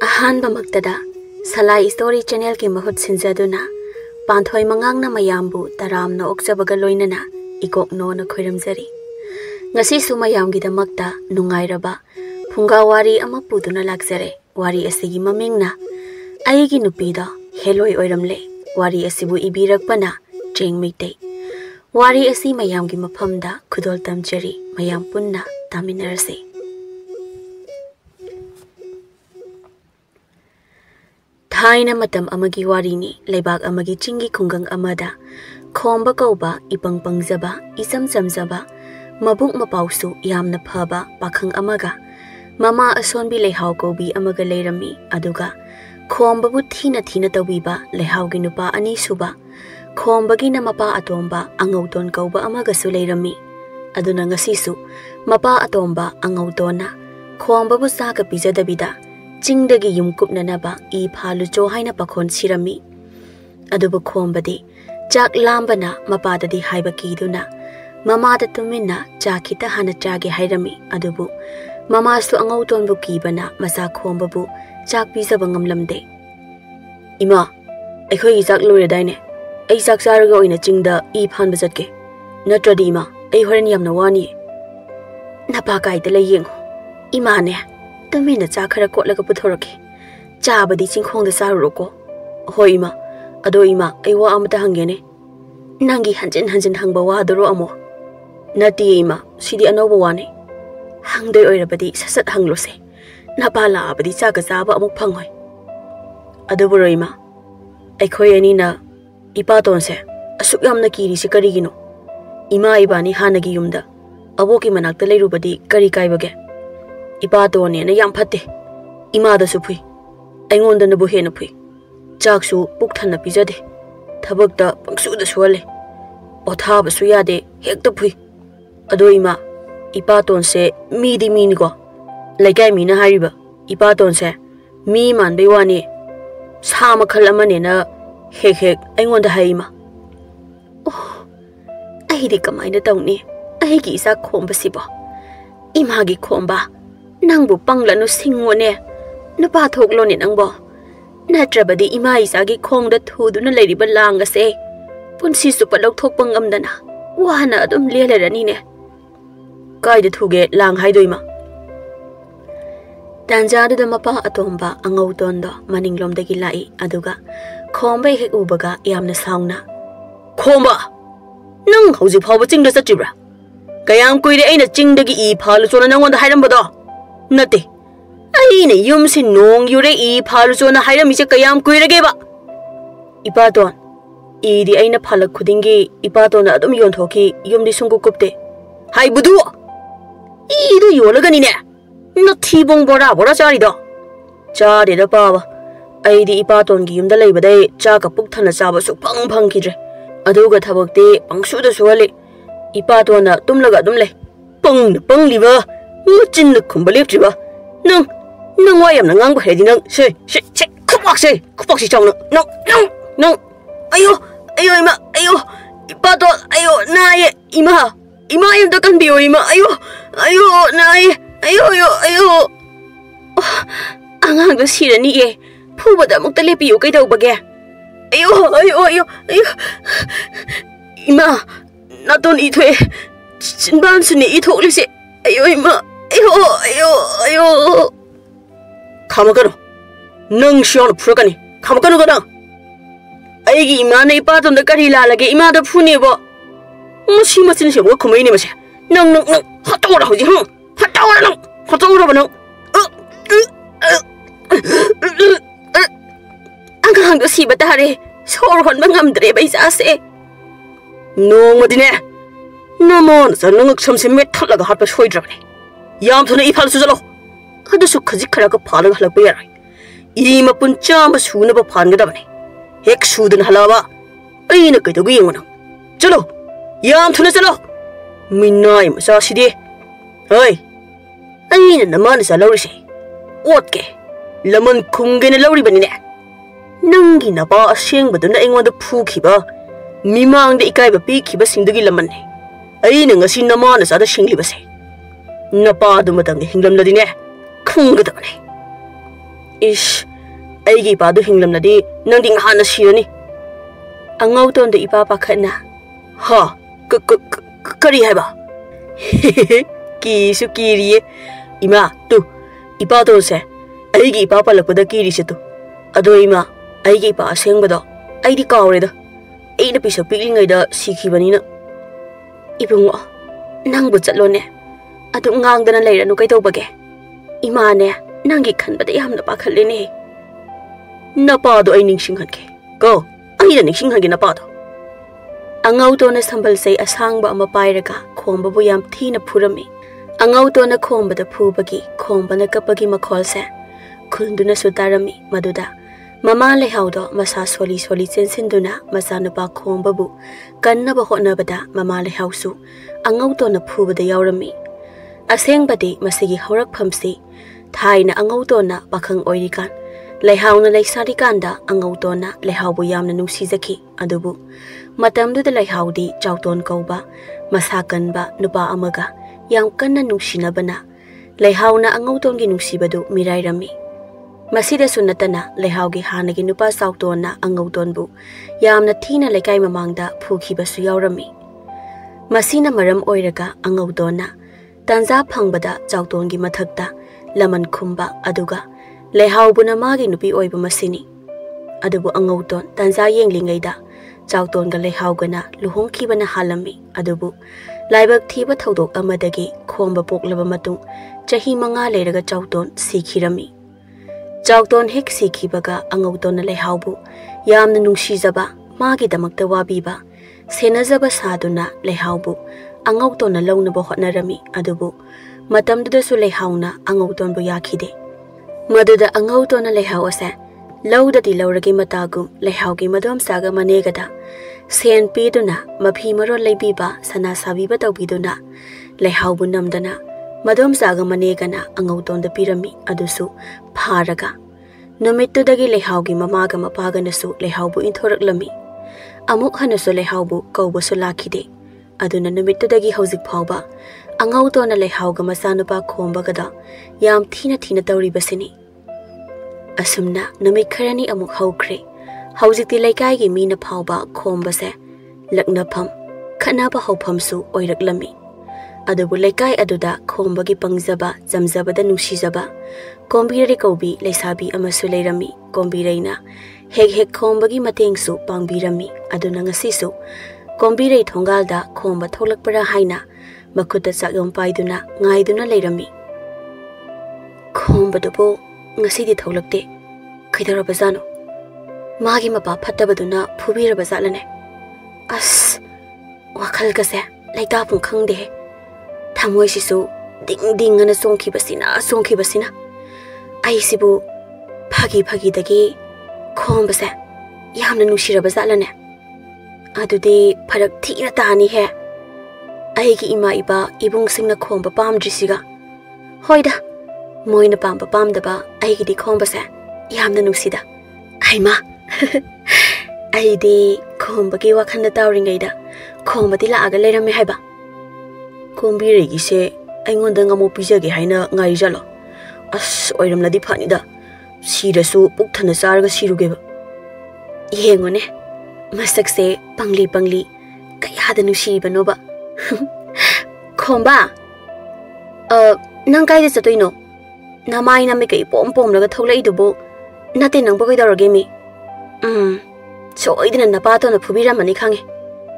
अहानबमक्तदा सलाई story channel के महूत सिंजदुना पांथोई मंगांगना मयामबु तरामना ओक्चबगा लोइनना इकोकनोना खोइरमजरी ngasi su mayamgidamagta nungairaba funga wari ama puduna lakjare wari asigi mamingna aigi nupido Heloi oiramle wari asibu ibirakpana Cheng Meetei wari asi mayamgi mafamda khudol tamjari mayam punna taminarase thaina matam amagi wari ni leibak amagi chingi khungang amada khomba kauba ipang pangjaba isam samjaba mabuk mapausu yamna phaba pakhang amaga mama asonbi lehau kobi amaga leirami aduga khombabu thina tawiba lehaugi nupa ani suba khombagi na mapa atomba angauton kauba amaga su leirami aduna ngasisu mapa atomba angautona khombabu saka pijadabida chingdagi yumkupna naba I phalu cho haina pakhon sirami adubu khombadi chak lambana mapadadi haiba kiduna mama da tumina chakita hana chage hairami adubu mama su angauton bu kibana masa khombabu chak pizaba ngamlamde ima akhoi chak lore daine ai chak saraga oina chingda I phan bajatke natradi ima ai horen yamna wani napa kai de layeng ima ne tumina chak khara kotlaga puthorake chabadi chingkhong da saruroko hoi ima ado ima ai wa amata hangene nangi hanjin hangba wa doro amo nati ima sidi anoba wani hangdoi oirabadi sasat hanglose napala abadi chaka chaba amuk phangoi aduburo ima aikhoi ani na ipaton se asuk yamna kiri se karigino ima ibani hanagi yumda aboki manakta leirubadi kari kaibage ipaton ne na yam phatte ima da su phui aingonda na bu hena phui chaksu puk thanna pijade thabakta pangsu da suale othaba su yade hekta phui ado ima ipaton se midi minigo laikai mina hariba ipaton se mi man be wani sama khalamane na hek aingonda haima oh ai de kamaina tawni ai gi isa khomba sibo ima gi khomba nangbu panglanu singone napa thoklo ne nangbo natrabadi ima isa gi khongda thuduna leiriba langa se punsi su palok thokpa ngamdana wana adum lelerani ne kaida thuge lang haidoima tanjadu da mapa atomba angautondo maninglomdagi lai aduga khomba hek ubaga yamna sauna khomba nang hauji phawba chingda satibra kayam kuire aina chingdagi I phalu chona nangonda hairambado nate aina yumsi nong yure I phalu chona hairami se kayam kuirage ba ipaton idi aina phalak khudingi ipatona adum yonthoki yumdi sungu kupte hai budu idu yolagani ne no thibong bora chari do chari da pawa aidi ipaton gi yumda leibadai cha ka puk thana chaba su phang kidre aduga thabakte pangsu da suale ipatona tumlaga dum le pang liba muchin na khumbalep triba nang wayam na ngang ba hedi nang se kupak si chong nang ayo ima ayo ipato ayo nae ima yung takan biyo ima ayo nae ayo angang da sirani e phubada mukta lepiyo kai daw bage ayo ima naton ithwe chinban suni ithoklise ayo ima ayo khamakano nang shon phurkani khamakano kana aigi ima na ipaton da kari lalage ima da phune bo musi machin se wo khumai ne mase nang hatawra hoji hatawra banang angang da si batare sor hon bangam dre bai sa se nong madine namon sa nang cham se met thalaga hat pa soidra ne yam thuna I phal su jalo adu su khaji khara ka phalang halak ba yar I ma pun cham ba su na ba phan ga da bane hek sudan halawa aina kai dogi ngona chalo yam thuna chalo minai ma sa sidi oi aina naman sa lawri se otke lamon khumge na lawri bani ne nangi na ba aseng baduna engwanda phu khiba mimang de ikai ba pi khiba singdagi laman ne aina ngasi naman sa da singli ba se napa du matang hinglam ladine khung ga da ne Ish, Eigi padu hinglamnadi nangding hana shirani. Angau ton de ipa pakhatna. Ha, kari haiba. Ki su kiri ima tu ipa ton se Eigi ipa palakpada kiri se tu. Ado ima Eigi ipa asengbado aidi kawreda. Aina pisa piklingaida sikhibanina. Ibungo nangbu chatlone adu ngangdana leiranu kaitobage. Imane nangi khanbada yamna pakhatlene. Napado ai ningsinghanke. Ko aida ningsinghange napado. Angau tona sambal sei asangba ama pairaga khomba bu yam thina phurami. Angau tona khombada phubagi khombana kapagi makhol se khunduna sutarami maduda. Mama lehaudo masa soli sensinduna masa nupa khomba bu kanna ba hotnabada mama lehausu angau tona phubada yaurami. Asengbadi masigi horak phamsi thaina angau tona pakhang oirikan. Lehauna leisari kanda angau tona lehaubu yamna nungsizaki adubu matamduda lehaudi chauton kauba masakanba nupa amaga yam kanna nungsinabana lehauna angau tongi nungsibadu mirairami masida sunatana lehaugi hanagi nupa sautona angau tonbu yamna thina lekai mamangda phukhibasu yaurami masina maram oiraga angau tona tanza phangbada chautongi mathakta laman khumba aduga Lehaubuna magi nupi oiba masini. Adubu angauton tanza yenglingaida chautonga lehaugana luhongkibana halami adubu laibak thiba thodok amadagi khomba poklaba matung chahi manga leiraga chauton sikhirami. Chauton hek sikhibaga angautona lehaubu yamna nungsijaba magi damakta wabiba senajaba saduna lehaubu angautona launaba hotnarami adubu matamdudasu lehauna angautonbu yakhide. Maduda angau tona lehau ase lauda di lauragi matagum lehaugi madom saga manegada sen piduna maphi maro leibiba sana sabiba tawbiduna lehau bunamdana madom saga manegana angau tonda pirami adusu pharaga numitudagi lehaugi mamaga mapaga nasu lehaubu inthoraklami amuk hanasu lehaubu kaubasu lakhide aduna numitudagi hauzik phauba angau tona lehauga masanupa khombagada yam thina tawribasini asumna numit kharani amuk haukre haujikti laikai mina phauba khombase laknapham khanaba hauphamsu oiraklami adubu laikai aduda khombagi pangjaba jamjabada nungsijaba kombirari kaubi leisabi amasu leirami kombireina hek khombagi matengsu pangbirami aduna ngasisu kombirei thongalda khomba tholakpara haina makuta sagyom paiduna ngaiduna leirami khombadubo ngasidi tholakte kaidarabazano magi mapa phattabaduna phubirabazalane as wakhal kase laita pung khangde thamoi sisu ding ana songkhibasina ai sibu phagi dagi khombase yamna nushirabazalane adudi pharak thina tani he aigi ima iba ibung singna khomba pamdrisiga hoida moina pamba pamdaba aigi di khombase yamna nusida aima aidi khombagi wakhanda tawringaida khombadi laaga leirame haiba khombiregi se aingonda ngamo pijage haina ngai jalo as oiramladi phanida sirasu pukthana sarga sirugeba yengone masakse pangli kayada nusibanoba khomba nang kaida chatoino namai name kai pom laga tholai dubo nate nang bagai dorage mi soidina napato na phubira mani khange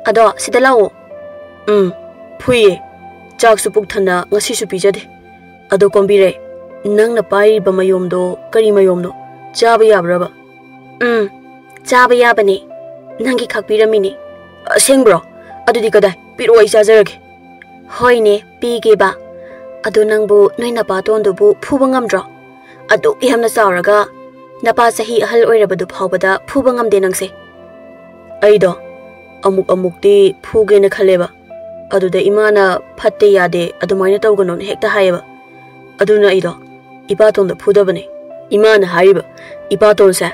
ado sida lao phuye chak su pukthana ngasi su pijade ado kombire nang na pai ba mayomdo kari mayomno chaba yabraba chaba yabane nangi khakpiramini sengbro adudi kadai piroi chajarage hoine pige ba adu nangbu noi napa tondubu phuba ngamdro adu yamna chauraga napa sahi ahal oirabadu phawbada phuba ngamde nangse aido amuk ti phuge na khaleba aduda imana phatte yade adumaina tawganon hekta hayeba aduna aido ipatonda phudabane imana hariba ipatonse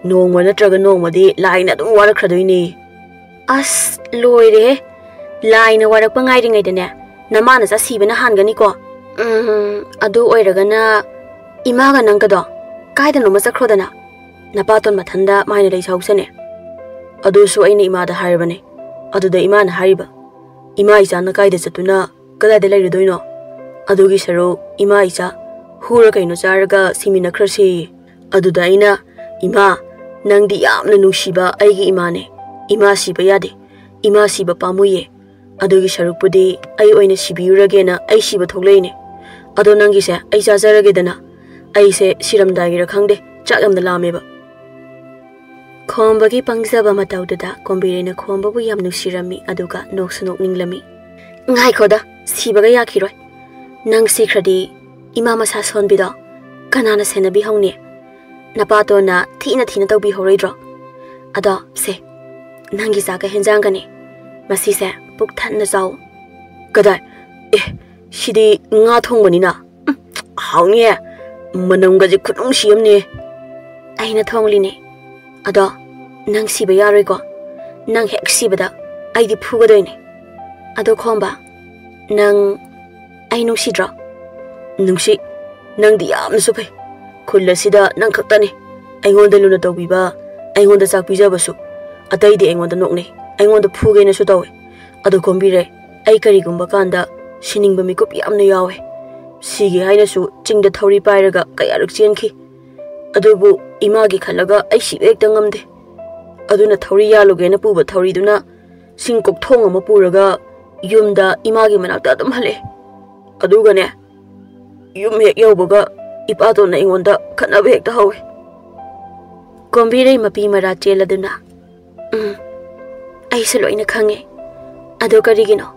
nongma natraga nongmadi laina adum warakhadoini as loire laina warakpa ngairingaidane namana sa sibana hangani ko adu oiragana imaga nangkado kaida no masakrodana napaton mathanda maina lei sausane adu su aina ima da haibane adu da ima na haiba ima isa na kaida chatuna kada de lei doino adu gi saro ima isa hura kaino charaga simina khrasi adu da aina ima nangdi yamna nushiba aigi imane ima siba yade ima siba pamuye adu gi sarupudi ai oina sibiyuragena ai siba thogleine ado nangi se ai chajarage dana ai se siramdagi ra khangde chakam da lameba khomba gi pangjaba matawda kombirena khomba bu yam nusirami aduga noksunok ninglami ngai khoda siba ga yakhiroi nang sikradi ima masa sonbida kanana senabi hongni napato na thina tawbi horaidro ada se nangi saka henjangani masi se puk thanna jaw kada shidi nga thongmani na hawni manamga ji khunung siamni aina thongli ne ada nang siba yaroi ko nang hek sibada aidi phugadoine ado khomba nang ai nungsidra nungsi nang di yam su phai khulla sida nang khaktani aingonda luna tawbiba aingonda chak pijabasu atai di aingonda nokne aingonda phugena su tawe ado kombire ai kari gumba kanda siningba mikup yamna yawe sigi haina su chingda thori pairaga kayarak chenki adubu imagi khalaga ai sibek tangamde aduna thori yalugena puba thori duna singkok thong ama puraga yumda imagi manakta adum hale aduga ne yum hek yawbaga ipato na ingonda khanaba hekta hawe kombire mapi mara cheladuna ai se loina khange ado karigino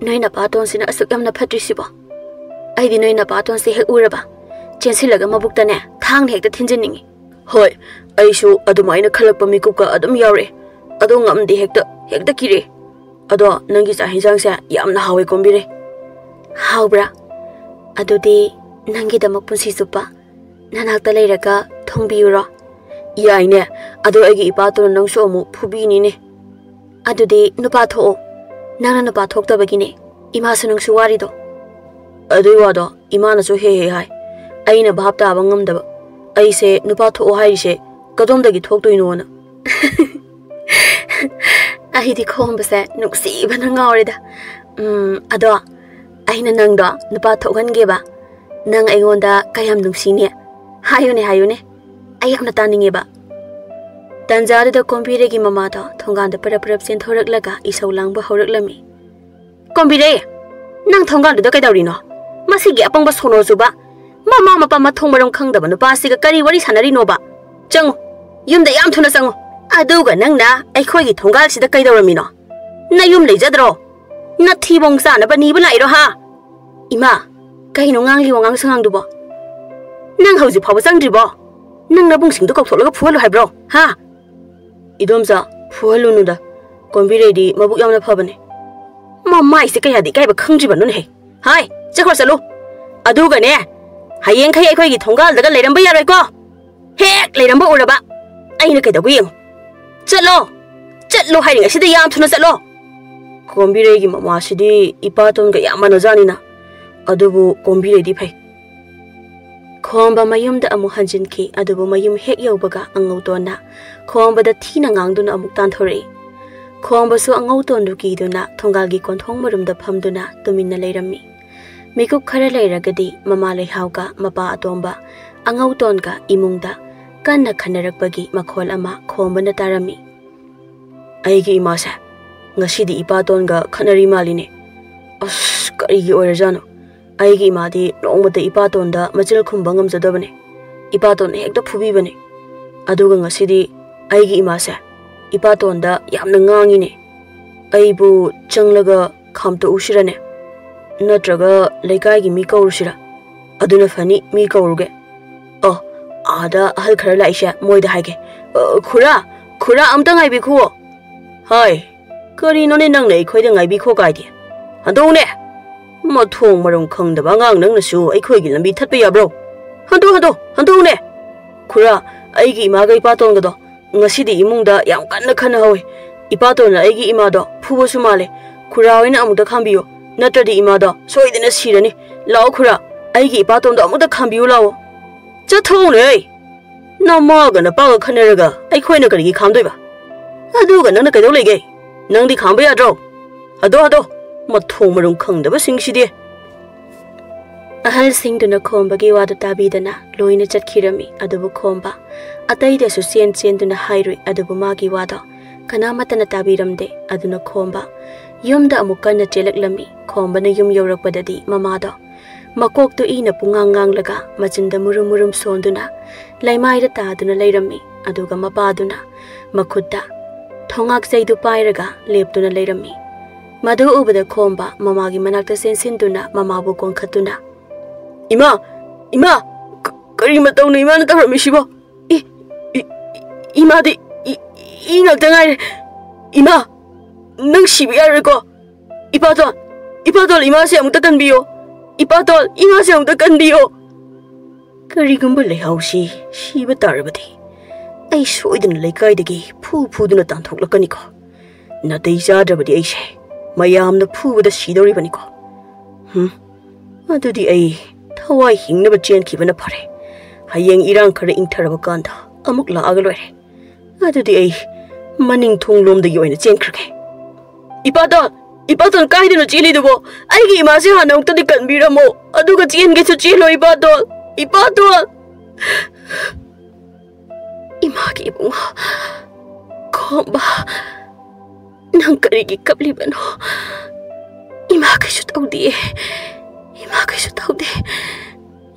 noina paton sina asuk yamna phatrisibo ai di noina paton se hek uraba chensilaga mabukta ne thang hekta thinjiningi hoi aisu adumaina khalakpa mikupka adum yawre ado ngamdi hekta kire ado nangi cha hinjang se yamna hawe kombire hawbra adudi nangi damak punsi supa nanakta leiraga thongbiura yaine ado agi ipato nang so mu phubini ne adudi nupa tho nana nupa thokta bagine ima sunung suwari do adui wado imana so he hai aina bhapta bangam da ai se nupa tho hai se kadom dagi thoktoino na ai di khomba se nuksi bana ngawre da ado aina nang do nupa thogan ge ba nang aingonda kayam nungsi ne hayune ai amna taninge ba tanjari da kombire gi mama da thongan da parap sen thorak laga isau langba horak lami kombire nang thongan da kai dawri no masi gi apang ba sono zuba mama mapa ma thongmaram khang da ba nupa si ga kari wari sanari no ba changu yum da yam thuna sangu aduga nang na ai khoi gi thongal si da kai dawrami no na yum leijadro na thibong sa na ba ni ba lai ro ha ima kai no ngang li wangang sangang du bo nang hauji phaw sang dri bo nang na bung sing du kok tholaga phualu hai bro ha idomza phualu nu da kombire di mabuk yamna phabane mama ise kai hadi kai ba khangji ba nun he hai chakhor salu aduga ne hayeng khai ai khoi gi thongal daga leiram ba yaroi ko hek leiram ba uraba aina kai da gu yeng chatlo hai ring asida yam thuna chatlo kombire gi mama sidi ipaton ga yamana jani na adubu kombire di phai khomba mayum da amu hanjin ki adubu mayum hek yawbaga angauton na khomba da thina ngangduna amuk tan thore khomba su angauton du ki duna thongal gi konthong marum da phamduna tuminna leirami mikup khara leiragadi mama leihauga mapa atomba angauton ka imungda kanna khanarakbagi makhol ama khomba na tarami aigi imasa ngasidi ipaton ga khanari maline as kari gi oirajano aigi imadi nongmata ipaton da machil khumba ngamjadabane ipaton hekta phubi bane aduga ngasidi aigi imasa ipaton da yamna ngangine aibu changlaga khamta usirane natraga leikai gi mi kaurusira aduna fani mi kauruge ada hal khara laisha moida haige khura amta ngai bi khuo hai kari no ne nang nei khoi da ngai bi kho kai di handong ne ma thong marong khang da bangang nang na su ai khoi gi lambi that pe ya bro handong ne khura ai gi ma gai pa tong ga do ngasi di imung da yam kan na khana hoi ipa to na ai gi ima do phu bo su ma le khura hoina amu da khambiyo natra di ima do soi dina sirani lao khura ai gi ipa tong da amu da khambiyo lao cha thong ne Namaga na paga khaneraga ai khoina karigi khamdoi ba aduga nangna kaidau lege nangdi khamba yadro ado mathong marung khangdaba singsidie ahal singduna khombagi wada tabidana loina chatkirami adubu khomba ataida su sen duna hairui adubu magi wada kanamatana tabiramde aduna khomba yumda amukana chelaklami khomba na yum yorakpadadi mamada makok tu ina pungangang laga machinda murum sonduna laimaida taduna leirami aduga mapaduna makhutta thongak saidu pairaga leptuna leirami madu ubada khomba mamagi manakta sensinduna mamabu konkhatuna Ima kari matau na ima na tarami sibo ima di ingak tangai ima nang sibi ariko ipadol ima se amukta kanbiyo ipadol ima se amukta kanbiyo kari gumba lehausi siba tarabadi ai soiduna leikaidagi phuduna tanthoklaniko natei chadrabadi ai se mayamna phubada sidoribaniko adudi ai thawai hingnaba chenkibana phare hayeng irang khara ingtharaba kanda amuk laaga loire adudi ai maning thonglom da yoina chenkrage ipadol kaiduna chili dubo aigi imase hana uktadi kanbiramo aduga chenge chu chilo ipadol imagi bunga khomba nang karigi kaplibano imagi chu tawdi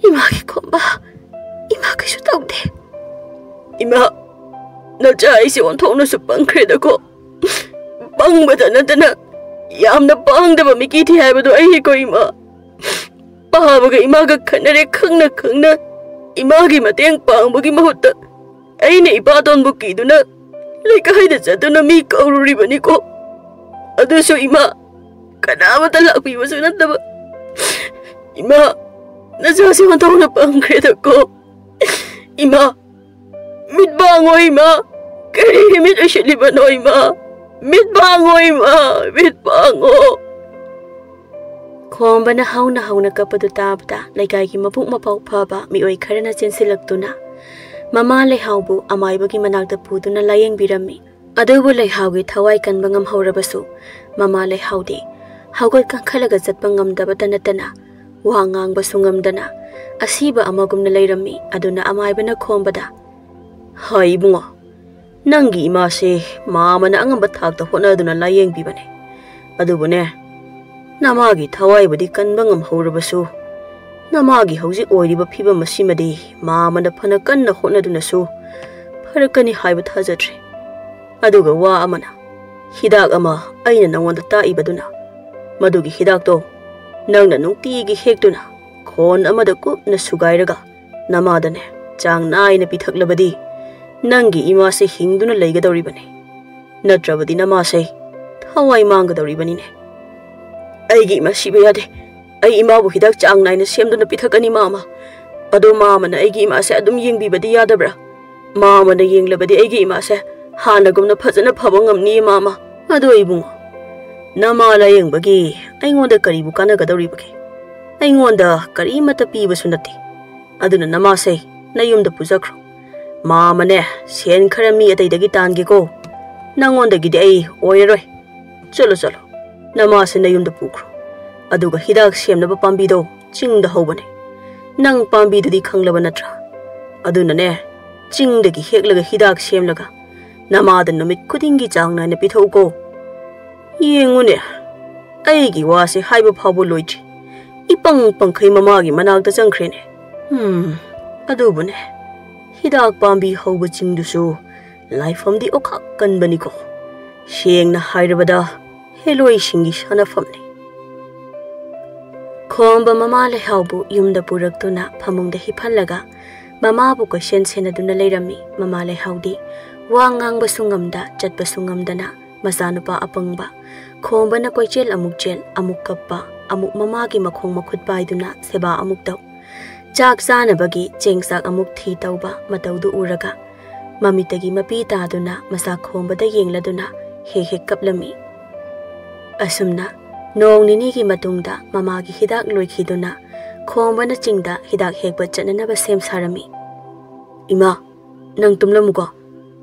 imagi khomba imagi chu tawdi ima nacha aise onthona su pangkhre ko pangbada natana yamna pangdaba mikiti haibadu ai ko ima pahabaga imaga khanare khangna imagi mateng pangbagi mahutta aine ipadon bukiduna leikaida jaduna mi kaururi bani ko adusu ima kanamata lakpibasu nataba ima najasi onthona pangkhre ko ima mitbango ima kari mit ashilibano ima mitbango khombana hauna kapadu tabda laikai ki mapuk mapau phaba mioi kharana chensilaktuna mama lehaubu amaibagi manakta puduna layeng birami adubu lehaugi thawai kanba ngam horabasu mama lehaudi haugot kankhalaga jatpa ngamdaba tanatana wangang basungamdana asiba amagumna leirami aduna amaibana khombada hai bungo nangi imase mama na angamba thakta honaduna layeng bibane adubune namagi thawai budi kanba ngam horabasu namagi hauji oiriba phiba masimadi mama na phana kanna honaduna su pharakani haiba thajatri aduga wa amana hidak ama aina nangonda taibaduna madugi hidak to nangna nungtigi hektuna khon amada kupna sugairaga namadane chang naina pithaklabadi nangi imase hingduna leigadoribane natrabadi namase thawai manggadoribani ne aigi masiba yade ai imabu hidak chang naina semduna pithakani mama ado mama na aigi imase adum yengbibadi yadabra mama na yenglabadi aigi imase hanagumna phajana phabangamni mama ado ibungo namala yengbagi aingonda karibu kanagadoribage aingonda karimata pibasu nati aduna namase nayumda pujakro mama ne sen khara mi ataidagi tangi ko nangonda gidi ai oiroi chalo namase nayumda pukro aduga hidak semnaba pambido chingda hobane nang pambidadi khanglaba natra aduna ne chingdagi heklaga hidak semlaga namada numit kudingi changna ne pithauko yengune aigi wase haiba phabo loitri ipang pangkhai mamagi manakta changkhrene adubune hidak pambi hoba chingdusu laifamdi okhak kanbani ko shengna hairabada Heloi singi sanafamne khomba mama lehaubu yumda puraktuna phamungda hiphallaga mama bu question senaduna leirami mama lehaudi wangang basungamda chatbasungamdana masanupa apangba khomba na koichel amuk kappa amuk mama gi makhong makhut baiduna seba amuk taw chak sanabagi chengsak amuk thi tawba matawdu uraga mamitagi mapi taduna masa khomba da yengladuna he kaplami asumna nong nini gi matungda mama gi hidak loikhiduna khomba na chingda hidak hekba chanana ba sem sarami ima nang tumlamuko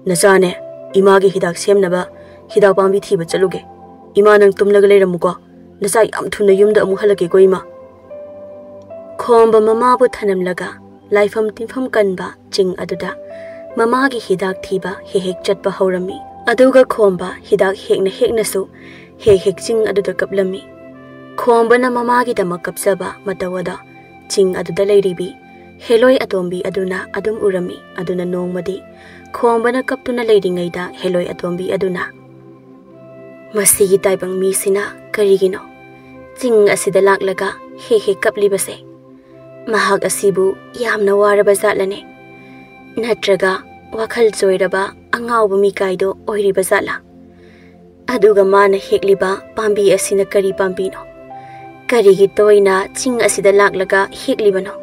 nachane ima gi hidak semnaba hidak pambi thiba chaluge ima nang tumlaga leiramuko nacha yam thuna yumda amu halake ko ima khomba mama bu thanamlaga laifam tinfam kanba ching aduda mama gi hidak thiba hek chatpa haurami aduga khomba hidak hekna su hek ching aduda kaplami khomba na mama gi damak kapsaba matawada ching aduda leiribi Heloi atombi aduna adum urami aduna nongmadi khomba na kaptuna leiringaida Heloi atombi aduna masigi taibang mi sina karigino ching asida laklaga he kaplibase mahak asibu yamna waraba zatlane natraga wakhal choiraba angawba mi kaido oiriba zatla aduga mana hekliba pambi asina kari pambino karigi toina ching asida laklaga heklibano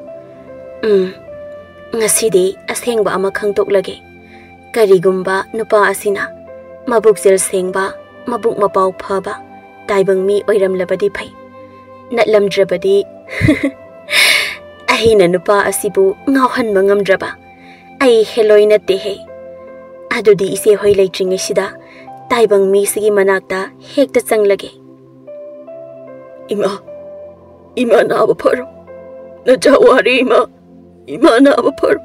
ngasidi asengba ama khangtoklage karigumba nupa asina mabuk jel sengba mabuk mapau phaba taibang mi oiramlabadi phai natlamdrabadi ahina nupa asibu ngawhan mangamdraba ai Heloi natte he adudi ise hoi leitringe sida taibang mi sigi manakta hekta changlage ima na aba pharo na jawari ima na aba pharo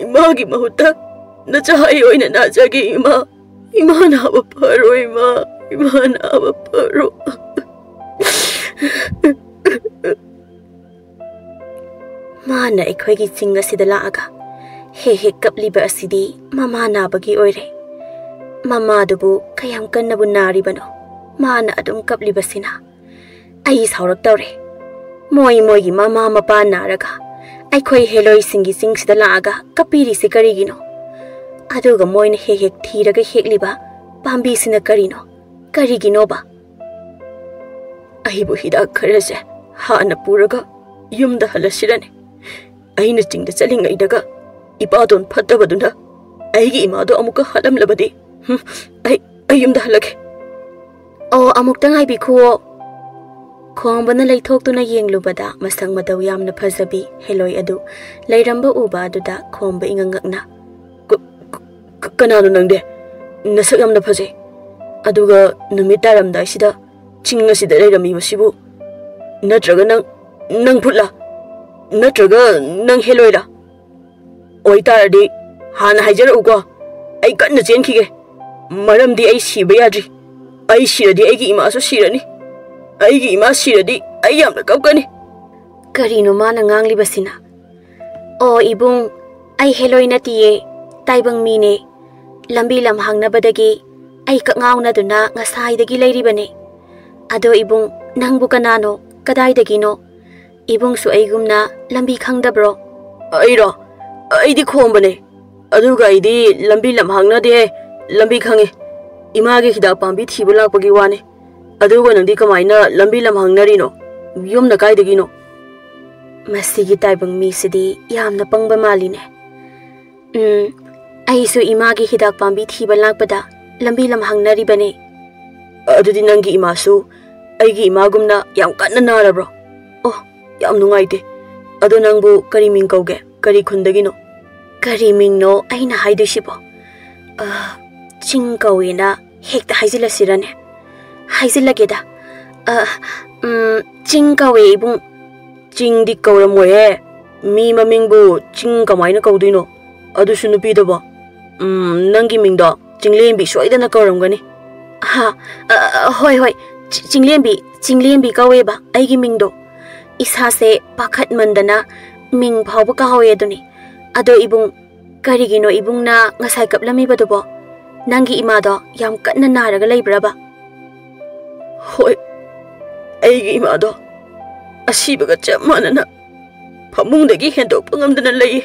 ima gi mahuta na chai oina na jagi ima na aba pharo ima na aba pharo mana ekhoigi chinga sida laaga he kapliba asidi mama nabagi oire mama dubu kayam kannabu nari bano mana adum kapliba sina ai saurak tawre moi gi mama mapa naraga aikhoi Heloi singi sing sida laaga kapiri se karigino aduga moina he thiraga hekliba pambi sina karino karigino ba aibu hidak kharase hana puraga yumda halasirane aina chingda chalingai ipadon phattabaduna aigi imado amuka halamlabadi ai yumda halake o amuktang ai bikhuo khongbana leithoktuna yenglubada masang madaw yamna phajabi Heloi adu leiramba uba aduda khomba ingangakna kanano nangde nasak yamna phaje aduga numit taramdai sida chinga sida leirami masibu natraga nang phutla natraga nang Heloi la oi taradi hana haijara ugo ai kanna chenkhige maramdi ai siba yadri ai siradi aigi ima so sirani aigi ima siradi ai yamna kapkani karino mana ngangli basina o ibung ai Heloi natiye taibang mine lambi lam hangnabadagi ai kakngawna duna ngasaidagi leiribane ado ibung nangbu kanano kadaidagino ibung su aigumna lambi khangdabro airo aidi khombane aduga aidi lambi lam hangnade lambi khange image hidak pambi thibula pagi wane aduga nangdi kamaina lambi lam hangnarino yumna kaidagino masigi taibang mi sidi yamna pangba maline aisu image hidak pambi thibala pada lambi lam hangnari bane adudi nangi imasu aigi imagumna yam kanna narabro oh yam nungaite adu nangbu kari ming kauge kari khundagino kari ming no aina haidushibo ching kawina hekta haijila sirane haijilageda ching kawe ibung ching di kawramoye mi mamingbu ching kamaina kawduino adusu nupido ba nangi mingda chinglembi soidana kawramgani ha hoi chinglembi kawe ba aigi mingdo isase pakhat mandana ming phawba kawe aduni ado ibung karigino ibungna ngasai kaplami badubo nangi imado yam kanna naraga leibraba hoi aigi imado asibaga chamanana phamungdagi hendok pangamdana lei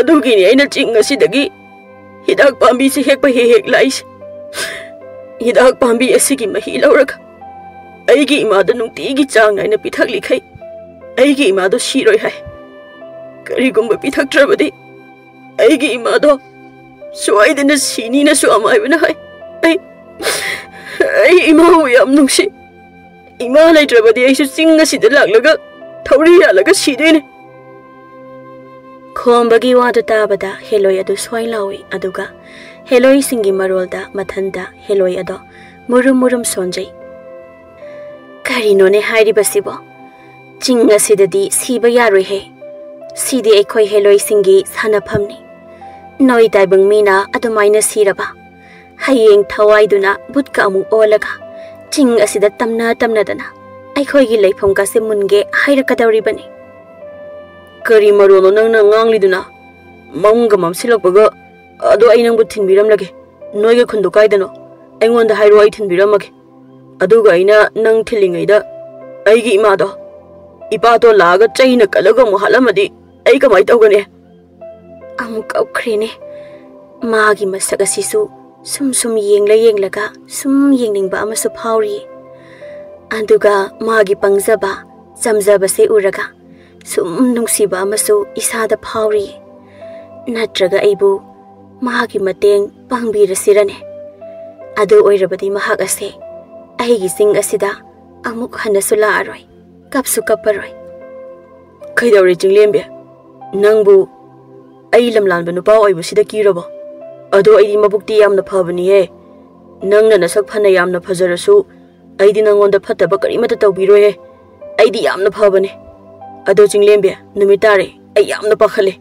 adugini aina chinga sidagi hidak pambi se hekpa hek lais hidak pambi asigi mahi lauraga aigi imado nungtigi chang naina pithak likhai aigi imado shiroi hai karigumba pithak trabadi aigi imado suaidana sini na su amai bana hai ai ima yam nungsi ima lai trabadi ai su singa sida laklaga thauri alaga sidene Khomba gi wadu tabada Heloi adu swai lawi aduga Heloi singi marolda mathanda Heloi ado murum sonjai. Karino ne hairi basibo. Chinga sidadi siba yaroi he. Sidi ekhoi Heloi singi sanaphamni. Noi taibang mina adumaina siraba. Hayeng thawai duna butka amu olaga. Ching asida tamna dana. Ekhoi gi leifam ka se munge haira kadawri bani. Kari marono nang ngang liduna. Mamga mamsilakpaga ado ai nang butin biram lage. Noiga khundu kaidano. Aingonda hairo ai thin biram mage. Aduga aina nang thilingaida aigi imado ipato laga chaina kalaga muhalamadi ai kamai tawgane. Amuk aukrene magi masaga sisu sum yenglaga sum yengningba amasu phauri. Aduga magi pangjaba jamjaba se uraga sum nungsiba amasu isada phauri. Natraga aibu magi mateng pangbirasirane. Adu oirabadi mahak ase Eigi sing asida amuk hanasu laaroy kapsu kaparoi. Kaidawri chinglembe nangbu ai lamlanba nupa oibu sida kirabo. Ado aidi mabukti yamna phabani he. Nangna nasak phana yamna phajarasu aidi nangonda phataba karimata tawbiroi he. Aidi yamna phabani. Ado chinglembe numitare ai yamna pakhale.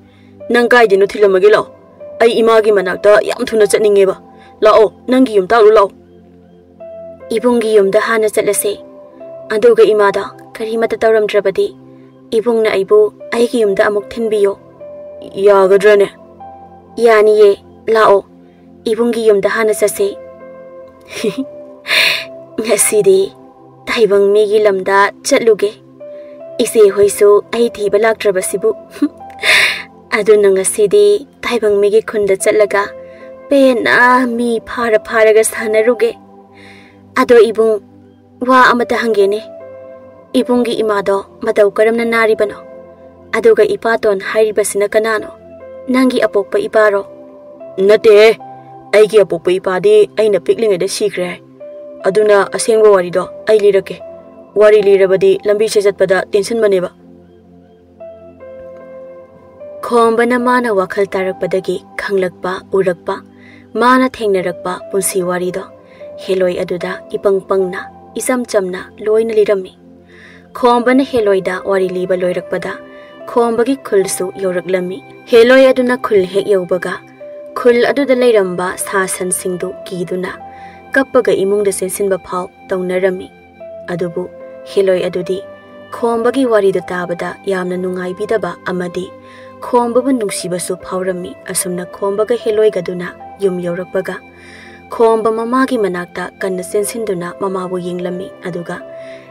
Nang kaidinu thilamage lao. Ai imagi manakta yam thuna chatningeba. Lao nangi yum talu lao. Ibungi yumda hana chatlase. Aduga imada karimata tawramdrabadi ibungna aibu aigi yumda amuk thinbiyo. Yagadrane. Yaniye lao ibungi yumda hana chase. Ngasidi taibang migi lamda chatluge. Ise hoisu ai thiba lakdrabasibu. Aduna ngasidi taibang migi khunda chatlaga pena mi pharaga sanaruge. Ado ibung wa amata hangene. Ibungi imado matau karamna naribano. Aduga ipaton hairibasina kanano. Nangi apokpa iparo. Nate aigi apokpa ipadi aina piklingada sikre. Aduna asengwa warido ai lirake. Wari lirabadi lambi se chatpada tension maneba. Khombana mana wakhal tarakpadagi khanglakpa urakpa mana thengnarakpa punsi warido Heloi aduda ipangpangna isam chamna loina lirami. Khombana Heloi da wari liba loirakpada khombagi khulsu yoraklami. Heloi aduna khul hek yobaga khul aduda leiramba sasan singdu kiduna kappaga imungda sensinba phau taunarami. Adubu Heloi adudi khombagi wari da tabada yamna nungai bidaba amadi khombabu nungsibasu phaurami. Asumna khombaga Heloi gaduna yum yorakpaga Khomba mamagi manakta kanna sensinduna mamabu yenglami. Aduga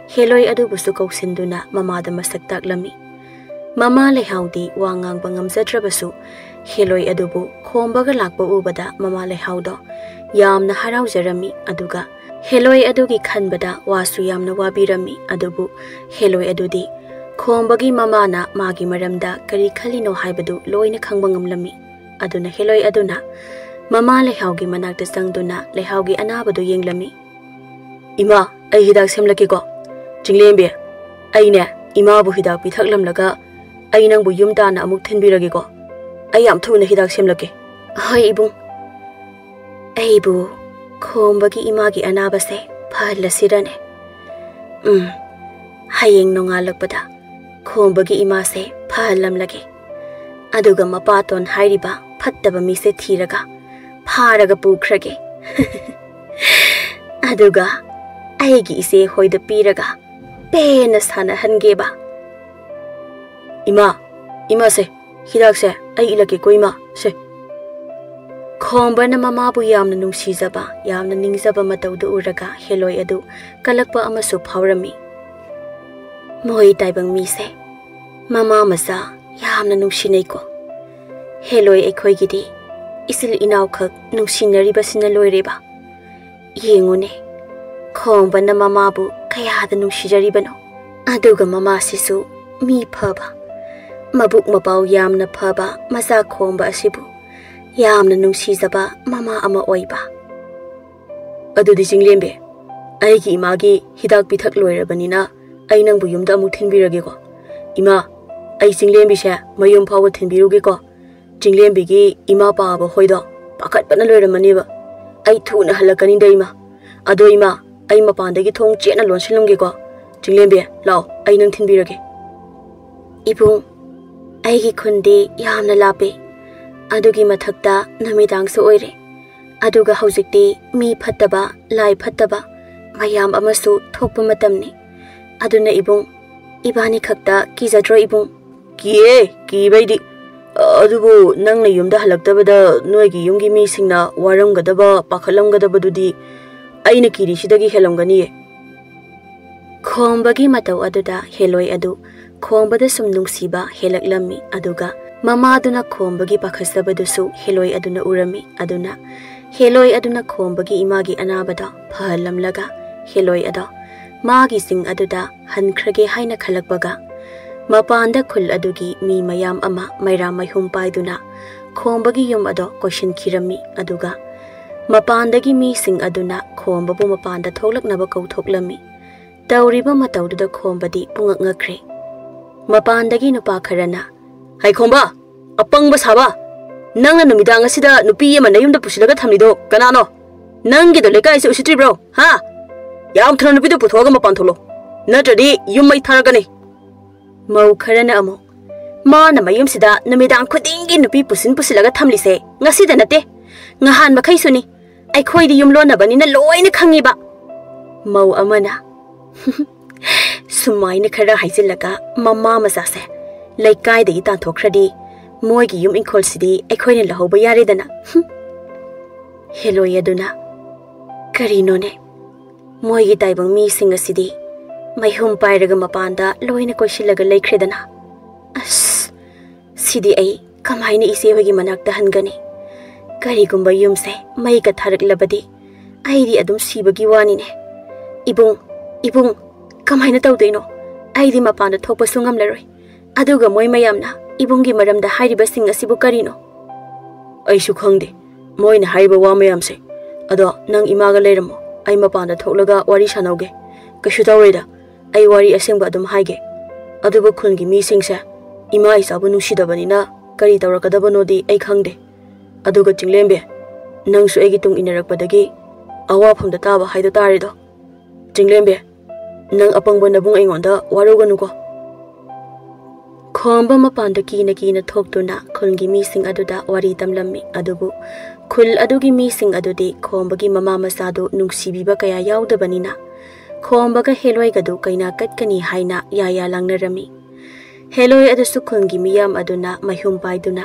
Heloi adubusu kausinduna mamada masak taklami. Mama lehaudi wangang bangamzadrabasu Heloi adubu khombaga lakpa ubada mama lehaudo yamna haraujarami. Aduga Heloi adugi khanbada wasu yamna wabirami. Adubu Heloi adudi khombagi mamana magi maramda kari khalino haibadu loina khangbangamlami. Aduna Heloi aduna Mama lehaugi manakta sangduna lehaugi anabadu yenglami. Ima ai hidak semlake ko. Chinglembe aine ima bu hidak pithaklamlaga ai nangbu yumtana amuk thinbirage ko. Ai yam thuna hidak semlake. Hoi ibung. Aibu khombagi imagi anabase phalasirane. Hayeng nongalakpada khombagi imase phalamlage. Aduga mapaton hairiba phattaba mise thiraga pharaga pukhrage. Aduga aigi ise hoida piraga pena sana hangeba. Ima se hidak se ai ilake ko ima se. Khombana mamabu yamna nungsijaba yamna ningjaba matawdu uraga Heloi adu kalakpa amasu phaurami. Moi taibang mise mama masa yamna nungsinai ko. Heloi ekhoi gidi isil inaw khak nungsinaribasina loireba. Yengune khombana mamabu kayada nungsijaribano. Aduga mama sisu mi phaba mabuk mapau yamna phaba maza khomba asibu yamna nungsijaba mama ama oiba. Adudi chinglembe aigi imagi hidak pithak loirabanina ai nangbu yumda amuk thinbirage ko. Ima ai chinglembi se mayum phaw thinbiruge ko chinglembi gi ima pa ba hoido pakhat bana loiramani ba ai thuna halakani dai ma ado ima ai mapandagi thong chena lonsilumge ko chinglembi lao ai nang thinbirage ibung ai gi khundi yamna lape adugi mathakta namidang so oire aduga haujikti mi phattaba lai phattaba mayam amasu thokpa matamni aduna ibung ibani khakta kijadro ibung ki baidi adubu nangna yumda halaktabada noigi yumgi mi singna waramgadaba pakhalamgadaba dudi aina kiri sidagi helamgani khombagi matau aduda Heloi adu khombada sum nungsiba helaklami aduga mama aduna khombagi pakhasabadu Heloi aduna urami aduna Heloi aduna khombagi imagi anabada phalamlaga Heloi ada magi sing aduda hankrage haina khalakbaga mapanda khul adugi mi mayam ama maira maihum paiduna khombagi yum ado question khirami aduga mapandagi mi sing aduna khombabu mapanda tholaknaba kauthoklami tawriba matawduda khombadi pungak ngakre mapandagi nupa kharana hai khomba apangba saba nangna numidang asida nupi ama nayumda pusilaga thamlido kanano nangi do lekai se usitri bro ha yam thana nupi do puthoga mapan tholo natradi yum mai tharagani mau kharana amo mana mayum sida numidang khudingi nupi pusilaga thamlise ngasida nate ngahan makhai suni ai khoidi yum lona banina loina khangiba mau amana sumaina khara haijilaga mama masase laikai de ta thokhradi moigi yum inkhol sidi ai khoine lahoba yare dana Heloi aduna karino ne moigi taibang mi singa sidi maihum pairaga mapanda loina koisilaga laikhredana as sidi ai kamaina ise hogi manakta hangani karigumba yumse mai ka tharaklabadi aidi adum sibagi wani ne ibung kamaina tawdeino aidi mapanda thokpa sungam laroi aduga moi mayamna ibungi maramda hairiba sing asibu karino aisu khangde moina haiba wa mayamse ado nang imaga leiramo ai mapanda thoklaga wari sanauge kashu tawreda ai wari asengba adum haige aduba khungi mi singse ima isabu nusidabani kari tawrakadaba di ai khangde aduga chinglembe nangsu egi tung inarakpadagi awafamda taba haida tarido chinglembe nang apangba nabung aingonda waruganuko khomba mapanda kina thoktuna khulgi mi sing aduda wari tamlammi adubu khul adugi mi sing adudi khombagi mama masadu nungsibiba kaya yaudabanina khombaga Heloi gadu kaina katkani haina ya langnarami Heloi adusu khulgi miyam aduna mahum paiduna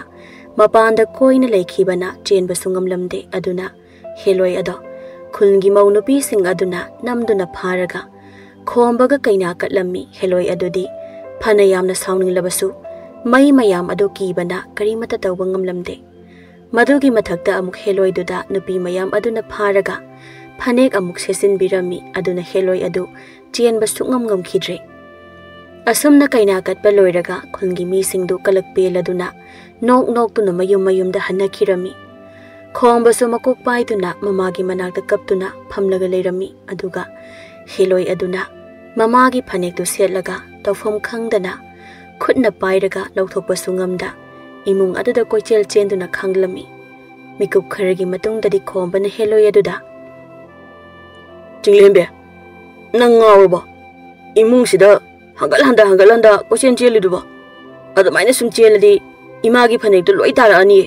mapanda koina laikhibana chenba sungamlamde aduna Heloi ado khulgi maunupi sing aduna namduna pharaga khombaga kaina katlammi Heloi adudi phana yamna sauninglabasu mai mayam ado kibana karimata tawba ngamlamde madugi mathakta amuk Heloi duda nupi mayam aduna pharaga phanek amuk sesin birami aduna Heloi adu chenba sungam ngamkhidre asumna kaina katpa loiraga khulgi mi singdu kalakpeladuna nok tuna mayum da hanakhirami khombasu makok paiduna mamagi manakta kaptuna phamlaga leirami aduga Heloi aduna mamagi phanek tu setlaga tawfam khangdana khutna pairaga lauthokpa sungamda imung aduda koichel chenduna khanglami mikup kharagi matungdadi khombana Heloi aduda chinglembe nangawa imung sida hangalanda kochen cheliduba adamaina sum cheladi imagi phanek tu loi tarani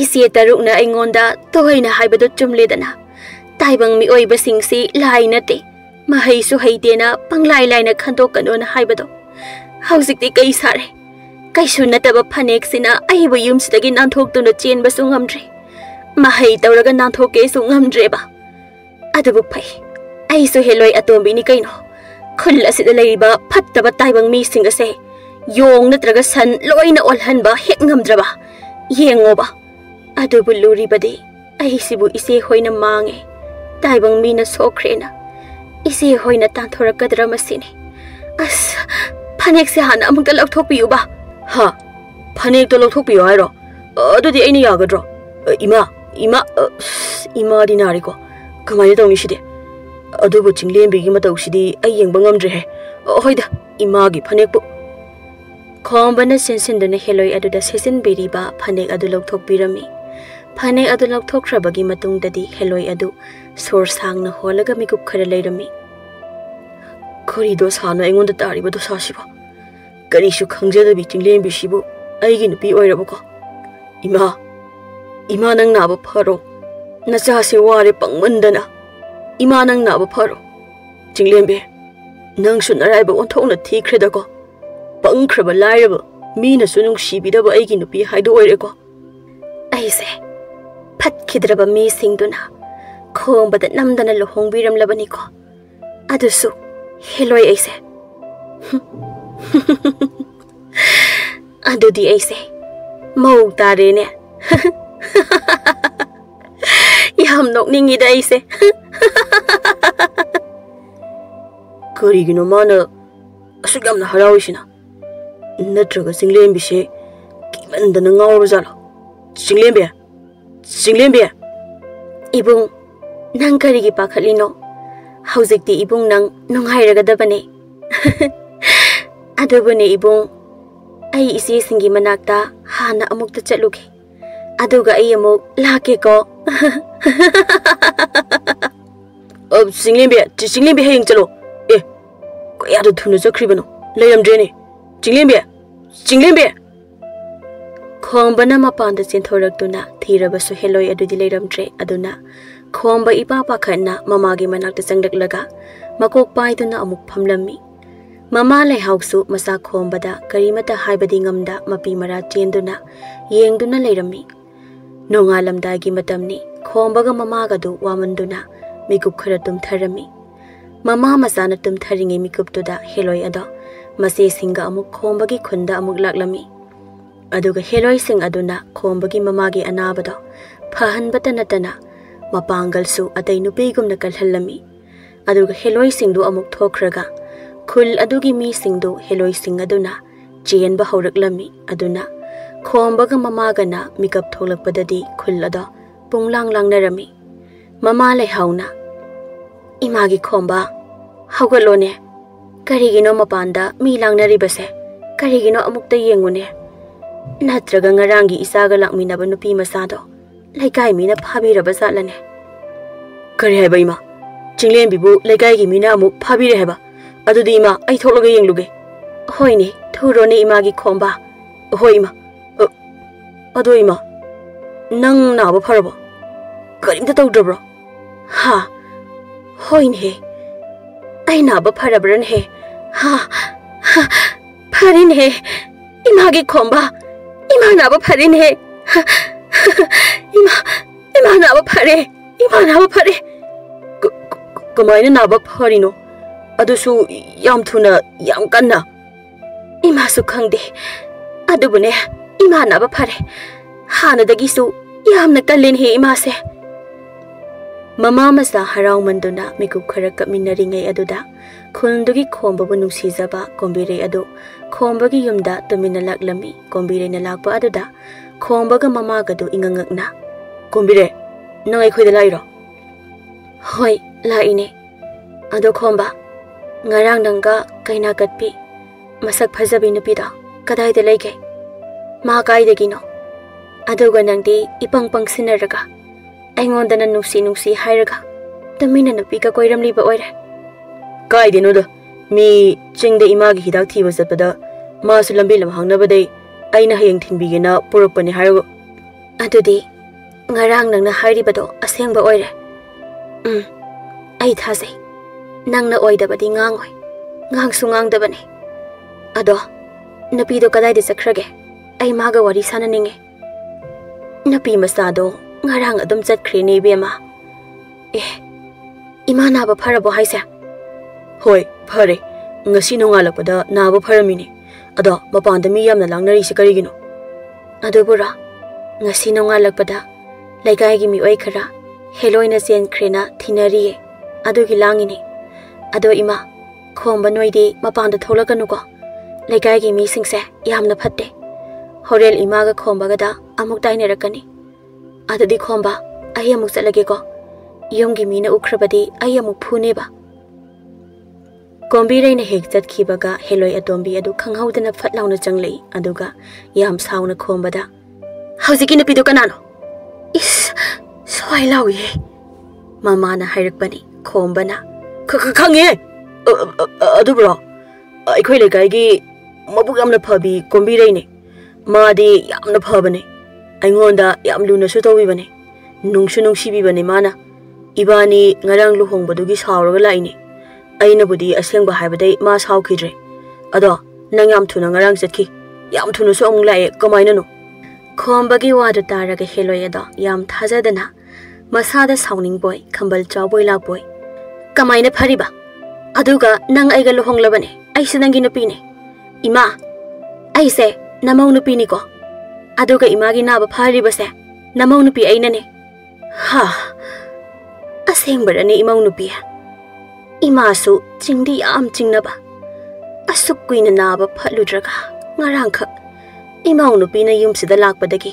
isi tarukna aingonda toina haibadu chumledana taibang mi oiba singsi lai nate mahai su haidena panglai laina khantokanona haibadu haujikti kai sare kai sunataba phanek sina aibu yumsidagi nanthoktuno chenba sungamdre mahai tawraga nanthoke sungamdre ba adubu phai ai su Heloi atombi ni kaino khul asida leiba phattaba taibang mi singase yong natraga san loina olhanba hek ngamdraba yengoba adubu luribadi ai sibu ise hoina mange taibang mina sokhrena ise hoina tanthorakadra masini as phanek se hana amukta lauthokpiyu ba ha phanek to lauthokpiyu hairo adudi aina yagadro ima dinari ko kamaina tawni side adubu chinglembi gi matawsidi ai yengba ngamdre he hoida imagi phanek bu Khombana sensin Heloi adu da sesin biriba phanek adu lokthokpirami. Phanek adu lokthokhrabagi matungdadi Heloi adu sor sangna holaga mikup khara leirami. Karido sana aingonda taribado sasiba. Karishu khangjadabi chinglen bisibu aigi nupi oirabako. Ima nang naba pharo. Nacha se ware pangmandana. Ima nang naba pharo. Chinglembe nang su naraiba onthokna thikhredako. Pangkhraba lairaba mina su nungsibidaba aigi nupi haido oireko. Aise phatkidraba mi singduna khombada namdana lohongbiramlabani ko. Adusu Heloi aise. Adudi aise mau tarene. Yam nokningida aise. Karigino mana asuk yamna harawisina. Natraga singlen bise kimandana ngawrba jalo. Singlembe. Ibung nang karigi pakhalino. Hauzikti ibung nang nunghairagadabane. Adubane ibung ai isi singi manakta hana amukta chatluki. Aduga ai amuk lake ko. Singlembe haying chalo. Kaya do thuna jakribano. Layamdrene. Singlembe. Khombana mapanda chinthoragtuna thirabasu Heloi adudi leiramdre aduna khomba ipa pakhanna mamagi manakta changlaklaga makok paiduna amuk phamlammi. Mama leihausu masa khombada karimata haibadi ngamda mapi mara chenduna yengduna leirammi. Nongalamdagi matamni khombaga mamagadu wamanduna mikup khara tumtharami. Mama masana tumtharinge mikuptuda Heloi ado mase singa amuk khombagi khunda amuk laklami. Aduga Heloi sing aduna khombagi mamagi anabado phahanbata natana mapangalsu atai nupigumna kalhallami. Aduga Heloi singdu amuk thokraga khul adugi mi singdu Heloi sing aduna chenba hauраklami. Aduna khombaga mamagana mikap tholakpadadi khul ada punglang narami. Mama lehauna imagi khomba haugalone karigino mapanda mi langnaribase karigino amukta yengune. Natraga ngarangi isaga lakminaba nupi masado laikai mina phabiraba zatlane. Kari haiba ima chinglembibu laikai mina amuk phabire haiba. Adudi ima ai tholaga yengluge. Hoine thurone imagi khomba. Hoi ima. Ado ima nang naba pharabo. Karimta tawdrabro. Ha hoine ai naba pharabran he. Ha pharin he imagi khomba. Ima naba pharin he. Ima naba phare. Kamaina naba pharino. Adusu yam thuna yam kanna. Ima su khangde. Adubune ima naba phare. Hana dagisu yamna kallen he ima se. Mama masa harau manduna mikup khara kapminaringai aduda khundugi khombabu nungsijaba kombire adu khombagi yumda tumina laklami kombire na lakpa aduda khombaga mama gadu ingangakna. Kombire nang ai khoida lairo. Hoi laine. Ado khomba ngarang nangga kaina katpi masak phajabi nupida kadaida leige. Ma kaidagino. Aduga nangdi ipang sinaraga aingodana nusi hairaga tamina nupiga koiramliba oire. Kaidenoda mi chingda imagi hidak thiba satpada masu lambi lam hangnabadai aina hayeng thinbigena purakpani haigo. Adudi ngarang nangna hairibado asengba oire. Ai thasei nangna oidabadi ngangoi ngangsu ngangdabane. Ado nupido kadaida sakhrage ai maga wari sananinge. Nupi masado ngarang adum chatkhre ne bema. Ima naba pharabo haise. Hoi phare ngasi nongalakpada naba pharamini. Ado mapanda mi yamna langnari se karigino. Adubura ngasi nongalakpada laikai gi mi oi khara Heloi na sen khrena thinari adugi langini. Ado ima khomba noidi mapanda tholakanu ko laikai gi mi singse yamna phatte. Horel ima ga khomba ga da amuk taine rakani. Adudi khomba ai amuk chalage ko yomgi mina ukhrabadi ai amuk phune ba. Kombirai hek chatkibaga Heloi atombi adu khanghaudana phatlauna changlei aduga yam sauna khombada Hauziki nupido kanano Is swai lawi Mamana hairakbani khombana Khange adubro aikhoi lekai gi mabuk yamna phabi kombirai ne madi yamna phabane aingonda yam luna su tawibane nungsu nungsibibane mana ibani ngarang luhongbadugi sawraga laini aina budi asengba haibadai ma sawkhidre ado nang yam thuna ngarang chatki yam thuna su amung lae kamaina no khombagi wadu taraga Heloi ado yam thajadana masada sawning boy khambal chawboy lakboy kamaina phariba aduga nang aiga luhonglabane aise nangi nupine ima aise namau nupini ko aduga imagi naba pharibase namau nupi ainane ha asengbarane imau nupi Ima su chingdi yam chingnaba asuk kuina naba phaludraga ngarangkha imau nupi na yumsida lakpadagi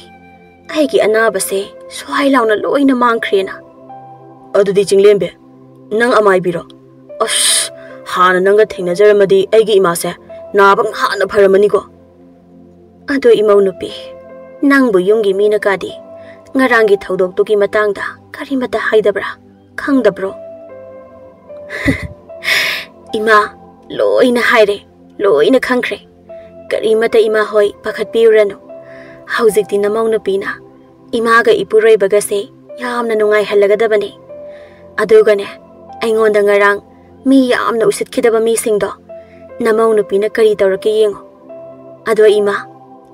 aigi anaba se swai launa loina mangkhrena adudi chinglembe nang amai biro as hana nanga thengnajaramadi aigi ima se nabang hana pharamani ko ado imau nupi nangbu yungi mina kadi ngarangi thodok tuki matangda karimata haidabra khangdabro Ima loina haire loina khangkhre karimata ima hoi pakhat piuranu haujikti namau nupina imaga ipuroi bagase yamna nungai halagadabani adugane aingonda ngarang mi yamna usitkidaba mi singdo namau nupina kari tawrake yengo ado ima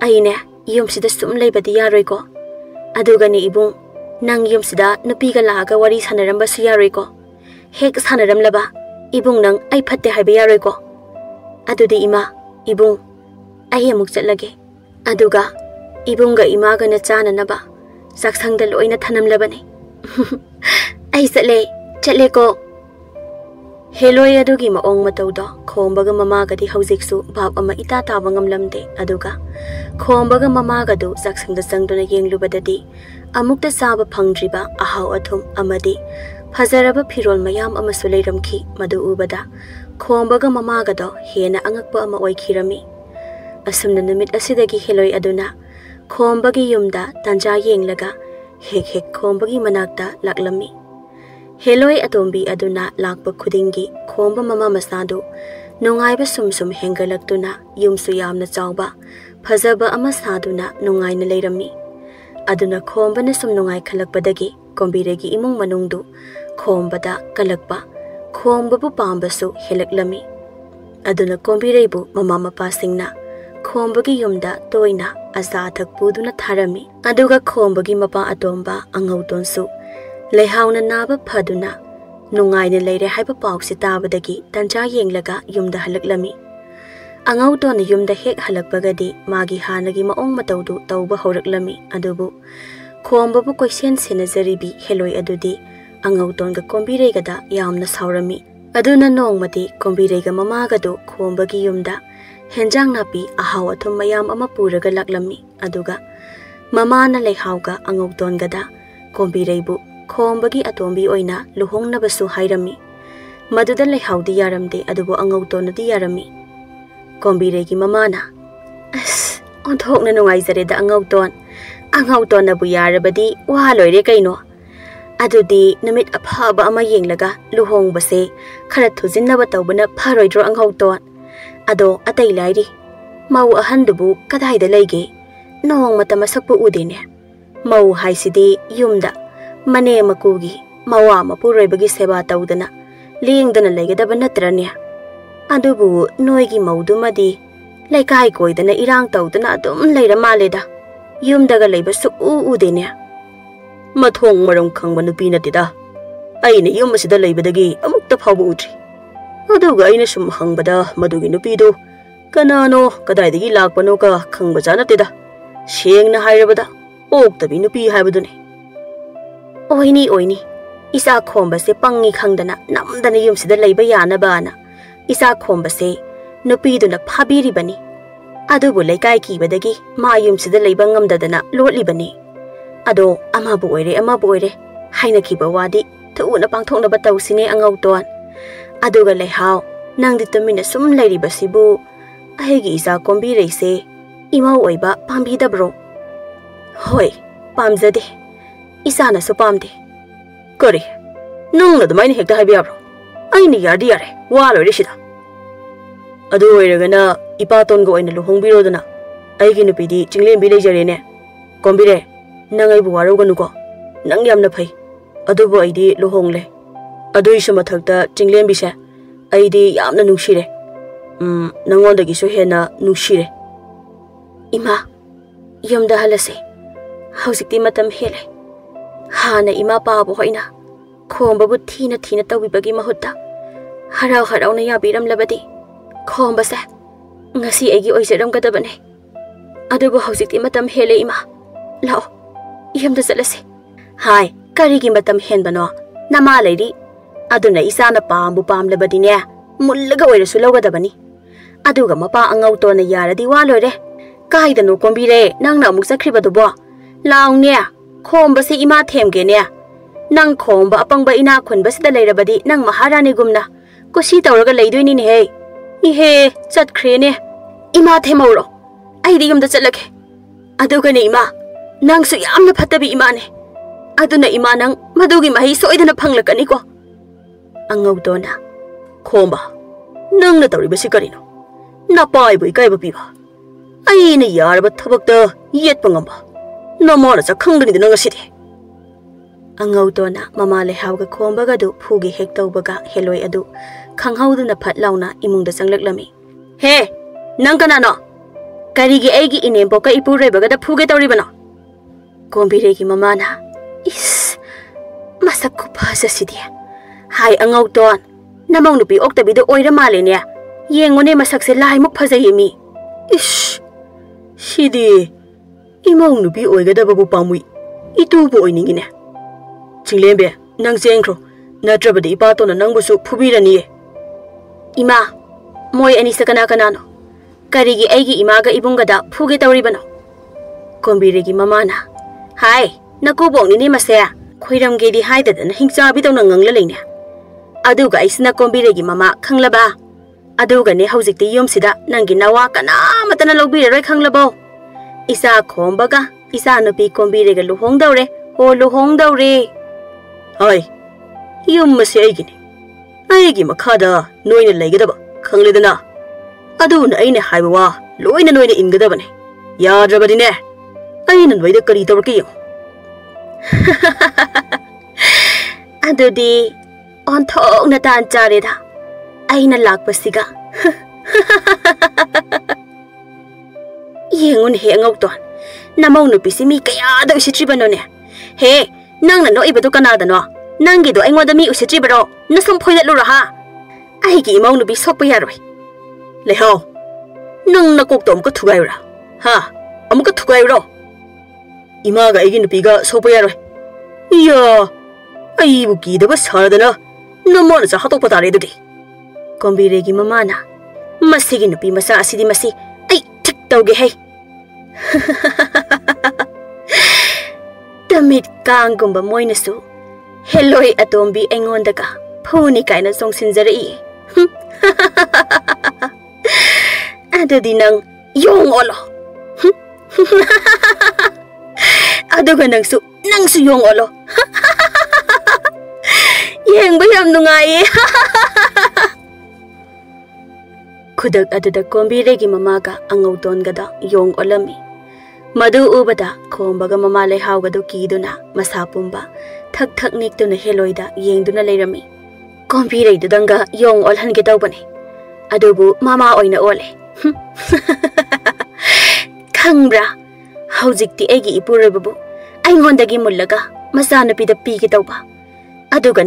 aine yumsida sum leibadi yaroi ko adugane ibung nang yumsida nupiga laga wari sanaramba su yaroi ko hek sanaram laba ibung nang ai phatte haiba yaroi ko adudi ima ibung ai amuk chatlage aduga ibunga imaga na chana naba saksangda loina thanam labane ai chatle ko Heloi adugi maong matawda khombaga mamaga di haujiksu bab ama ita taba ngamlamde aduga khombaga mamaga du saksangda sangduna yenglubadadi amukta saba phangdriba ahaw athum amadi Fazaraba Pirol mayam amasu leiramki madu ubada khombaga mamaga do hena angakpa ama oikhirami asumna numit asidagi Heloi aduna khombagi yumda tanja yenglaga hek khombagi manakta laklami Heloi atombi aduna lakpa khudingi khomba mama masadu nungaiba sumsum hengalaktuna yumsu yamna chawba fazaba ama saduna nungaina leirami aduna khombana sum nungai khalakpadagi kombiregi imung manungdu khombada kalakpa khombabu pambasu helaklami aduna kombireibu mama mapasingna khombagi yumda toina azathak puduna tharami aduga khombagi mapa atomba angautonsu lehauna naba phaduna nungaina leire haiba pawsi tabadagi tanja yenglaga yumda halaklami angauton yumda hek halakpagadi magi hanagi maong matawdu tawba horaklami adubu khombabu koisen senazaribi Heloi adudi angautonga kombireigada yamna saurami aduna nongmati kombireiga mamagadu khombagi yumda henjang napi ahaw athum mayam ama puraga laklami aduga mamana leihauga angautongada kombireibu khombagi atombi oina luhongnabasu hairami maduda lehaudi yaramde adubu angautonadi yarami kombireigi mamana as onthokna nungaizareda angauton nabu yarabadi wa loire kaino adudi namit aphaba ama yenglaga luhongbase khara thujinnaba tawbana pharoidro angauton ado atai lairi mau ahandubu kadaida leige nong mata masakpu udene mau haisidi yumda mane makugi mawa mapuroibagi seba tawdana lengdana legadaba natrane adubu noigi maudumadi laikai koidana irang tawdana adum leira maleda yumdaga leiba su udene mathong marong khangba nupi natida aina yum asida leibadagi amukta phawbu udri aduga aina sum hangbada madugi nupido kanano kadaidagi lakpano ka khangba janatida sengna hairabada oktabi nupi haibadune oini isa khomba se pangi khangdana namdana yumsida leiba yana bana isa khomba se nupiduna phabiribani adubu laikai kibadagi ma yumsida leiba ngamdadana lotlibani ado amabu oire haina kiba wadi thuna pangthokna batawsine angauton aduga lehaw Nangdi tumina sum lairibasibu aigi isa kombi reise ima oiba pambidabro. Hoi, pamjade. Isana so pamde. Kori, nungna dumaini hekta haibiyabro. Aini yardi yare, walo rishida. Adu oiragana ipatonga oina luhongbirodana. Aigi nupidi chinglembi lejarene. Kombire, nangai buwaroganuko. Nang yamna phai. Adubo aidi luhongle. Adu isa mathakta chinglembi se. Aidi yamna nungshire. Nangonda so hena nungshire. Ima, yomda halase. Hausikti matam hele. Hana ima paabo hoina. Khombabu thina tawibagi mahutta. Harau na yabiram labadi. Khomba se. Ngasi aigi oisaram kadabane. Adubo hausikti matam hele ima. Lao, yomda zalase. Hai, karigi matam henbano. Nama lairi. Aduna isana paambu paamlabadi ne. Mullaga oirasu lawgadabani. Aduga mapa angauto na yaradi walore. Kaida no kombire nang na amuk sakribadubo. Laung ne. Khomba se ima themge ne. Nang khomba apangba ina khunba sida lairabadi nang maharani gumna. Kusi tawraga laidoini ne he. Ihe chatkre ne. Ima themauro. Aidi yumda chatlake. Aduga ne ima. Nang su yamna phatabi ima ne. Aduna ima nang madugi mahi soidana phanglakani ko. Angauto na. Khomba. Nang na tawribasi karino. Napaibu ikaiba piba. Aina yaraba thabakta yetpa ngamba. Namara cha khangdani de nangasidi. Angauto na mama lehawga khombaga du phugi hek tawbaga Heloi adu khanghauduna phat launa imungda changlak-lami. He, nang kanano? Karigi aigi inempo ka ipureibaga da phuge tawribano. Kombiregi mama na. Is masak khuphaja sidi. Hai angauton. Namang nupi oktabi do oiramle ne. Yengone masakse laimuk phajayemi. Ish. Sidi. Imang nupi oigadababu pamui. Itubu oiningine. Chinglembe, nang jengkro. Natrabadi ipatona nangbusu phubirani. Ima, moi anisa kana-kanano. Karigi aigi imaga ibungada phuge tawribano. Kombiregi mamana. Hai, nakubong ni masaya. Khoiramgedi haidadana hingchabidona ngangla leine. Aduga isna kombiregi mama khanglaba. Aduga ne haujikti yomsida nangi nawa kanamatana lobiraroi khanglabo. Isa khombaga isa nupi kombirega luhongdawre o luhongdawre. Hai, yommase aigini. Aigi makhada noina laigadaba khangledana. Aduna aina haiba wa loina noina ingadabane. Yadrabadine. Aina noida kari tawrke yong. Adudi on thong na tan chareda. Aina lakpasiga. Yengun he ngauton. Namau nupisi mi kaya da usitribano ne. He, nang na no ibadu kanada no. Nangi do aingwada mi usitribaro. Nasam phoida lura ha. Aigi imau nupi sokpa yaroi. Lehao. Nang nakokto amuka thugayura. Ha, amuka thugayuro. Imaga aigi nupiga sokpa yaroi. Iya. Aibu kidaba saradana. Namona sa hatokpa tare dudi. Kombiregi mamana. Masigi nupi masa asidi masi. Ay, tik tawge hay. Damit kangumba moinasu. Heloi atombi aingondaga. Phuni kaina songsinjarai. Adudi nang yong olo. Aduga nangsu yong olo. Yengba yam nungaye. Kudak aduda kombiregi mamaga angauton-gada yong olami. Madu ubada khombaga mama lehaugado kiduna masapumba thak niktuna Heloida yengduna leirami. Kombiregi-danga yong olhange tawbane. Adubu mama oina ole. Khangbra haujikti aigi ipurebabu aingondagi mullaga masanapida pige tawba. Aduga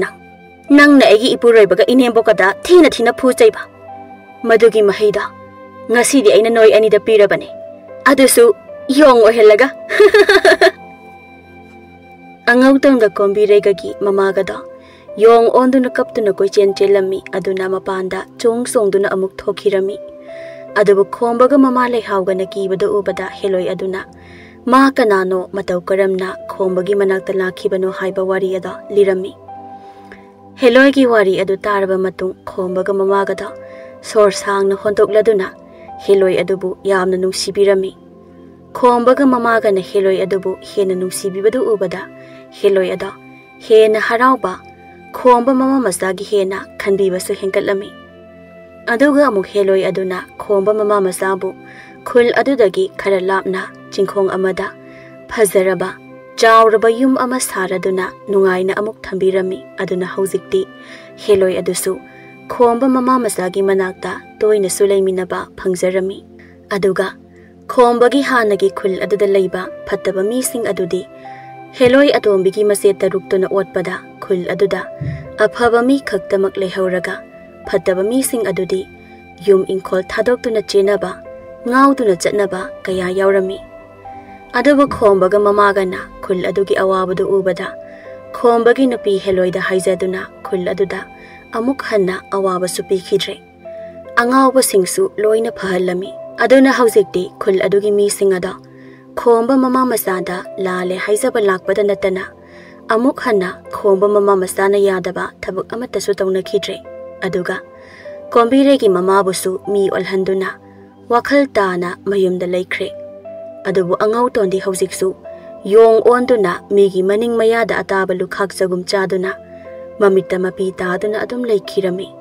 nang na aigi ipurebaga inembokada thina phujaiba. Madugi mahida ngasidi aina noi anida pirabane. Adusu yong ohelaga. Angautonga kombiregagi mamagada yong onduna kaptuna koichen chelami aduna mapanda chong songduna amuk thokhirami. Adubu khombaga mama lehauga nakibada ubada Heloi aduna ma kanano matau karamna khombagi manakta lakhibano haiba wari ada lirami. Heloi gi wari adu taraba matung khombaga mamagada sor sang na hontokladuna Heloi adubu yamna nungsibirami. Khombaga mamaga na Heloi adubu hena nungsibibadu ubada Heloi ada hena harauba khomba mama masagi hena khanbibasu henkatlami. Aduga amuk Heloi aduna khomba mama masabu khul adudagi khara lapna chingkhong amada phazaraba chawraba yum ama saraduna nungaina amuk thambirami. Aduna hauzikti Heloi adusu khomba mama masagi manakta toina sulaiminaba phangjarami. Aduga khombagi hanagi khul aduda leiba phattaba mising adudi Heloi atombigi mase taruktuna otpada khul aduda aphaba mi khaktamak lehauraga phattaba mising adudi yum inkhol thadoktuna chenaba ngauduna chatnaba kaya yaurami. Aduba khombaga mamagana khul adugi awabadu ubada khombagi nupi Heloida haizaduna khul aduda amuk hanna awaba supi khidre. Angawba singsu loina phahalami. Aduna hauzikti khul adugi mi singada khomba mama masada lale haizaba lakpada natana amuk hanna khomba mama masana yadaba thabuk amatasu tawna khidre. Aduga kombiregi mama busu mi olhanduna wakhal tana mayumda laikre. Adubu angaw tondi hauziksu yong onduna migi maning mayada ataba lukhak sagum chaduna mamita mapi taduna adum laikhirami.